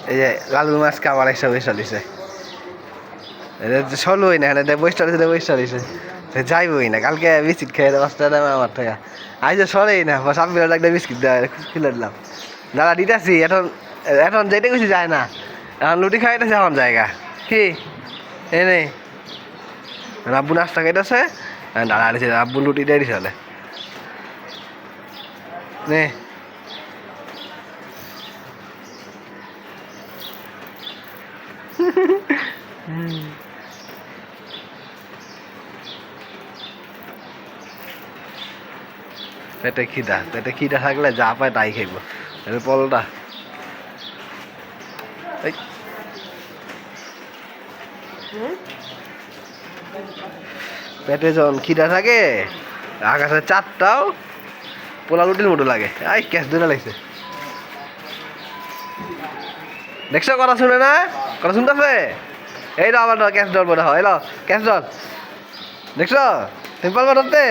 এই যে লালু মাছ কামার একসব বৈশা দিছে চলবই না এখানে বৈশা দিছে বৈশা দিছে যাইবই না কালকে বিস্কিট খেয়ে পাঁচটা দামে আমার থেকে আজ যে সরেই না সাব্বির একটা বিস্কিট দেওয়া খুলে দিলাম দাদা দিতেছি এখন এখন যেটা কিছু যায় না এখন লুটি খাইতেছে এখন জায়গা কি এই নেই রাব্বু নাস্তা খাইতেছে দাদা দিছে রাব্বু লুটি দিয়ে দিছে হলে নে পেটে খিদা থাকলে যা পায় তাই খাইব পলটা পেটে যখন খিদা থাকে আকাশে চারটাও পোলা লুটির মতো লাগে আই ক্যাশ ধরে লাগছে দেখছো কথা শুনে না কথা শুনতেছে এই দাও আমার ক্যাশ ডল বোধ হয় ক্যাশ ডল দেখছো সিম্পল ধরতে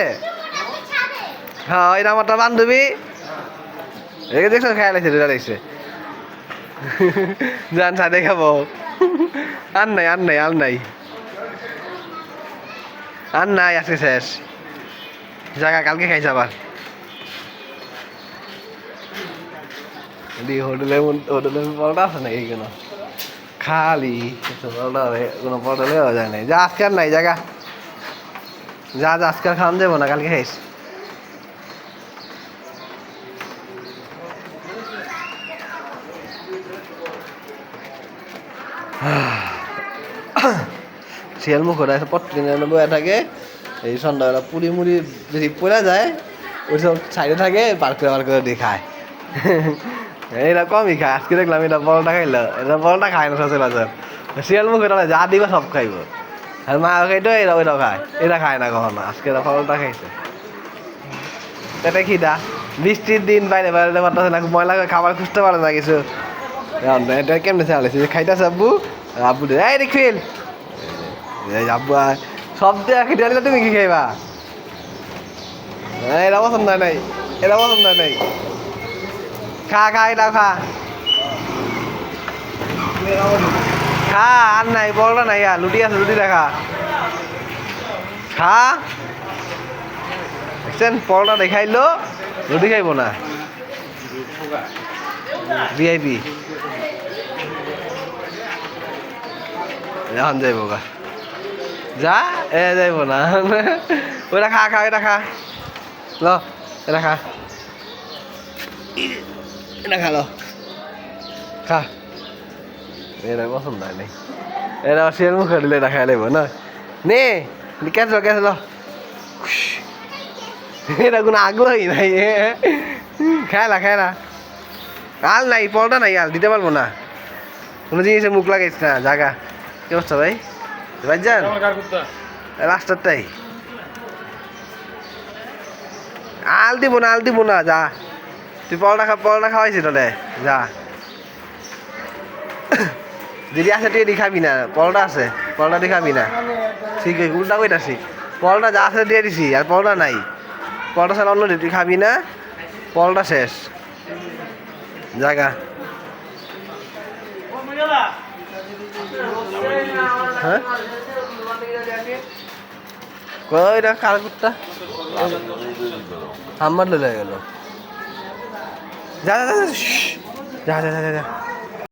হ্যাঁ এটা আমার বান্ধবী একে দেখছো খেয়াল আছে দুটা দেখছে জান চা দেখাবো আর নাই আজকে শেষ জায়গা কালকে খাইছে আবার হোটেলের পরোটা আছে নাকি কোনো খালি পরোটা কোনো পরোটা লেওয়া যায় নাই যা আজকে আর নাই জায়গা যা আজকে আর খাওয়ান যাবো না কালকে খাইস শিয়াল মুখ ওরা প্রতিদিন বয়ে থাকে এই সন্ধ্যাবেলা পুরি মুড়ি যদি পড়ে যায় ওই সব সাইডে থাকে বার করে দিয়ে খায় এটা কমই খায় আজকে দেখলাম এটা বড়টা খাইলো এটা বড়টা খায় না সচরাচর শিয়াল মুখ ওরা যা দিবা সব খাইব আর মা খাইতো এরা ওইটাও খায় এটা খায় না কখনো আজকে এরা ফলটা খাইছে এটা খিদা বৃষ্টির দিন বাইরে বাইরে পারতেছে না ময়লা খাবার খুঁজতে পারে না কিছু এটা কেমনে চালাইছে খাইতেছে আব্বু আব্বু এই রিখিল আব্বু সব দিয়ে খেতে আনলে তুমি কি খাইবা এরা পছন্দ নাই খা এটা খা আর নাই বড়টা নাই আর লুটি আছে লুটি দেখা খা দেখছেন পরোটা দেখাইলো লুটি খাইব না ভিআইপি এখন যাইব গা যা যাইব না ওটা খা এটা খা এটা খা খা এরা পছন্দ হয় নাই এরা শিয়াল মুখে দিলে এটা খাই লাগবো না নে ক্যাচ এটা কোনো আগ্রহী নাই খায়লা আল নাই পরোটা নাই আল দিতে পারবো না কোনো জিনিসে মুখ লাগাইছ না জায়গা কি অবস্থা ভাই যান লাস্টারটাই আল দিব না যা তুই পরোটা খাওয়াইছি তোলে যা যদি আছে তুই খাবি না পরোটা আছে পরোটা দিয়ে খাবি না ঠিক আছে উল্টা কইতাছি পরোটা যা আছে দিয়ে দিছি আর পরোটা নাই পরোটা ছাড়া অন্য তুই খাবি না পরোটা শেষ জায়গা হ্যাঁ কইরা কার কুত্তা আমার লয়ে গেল যা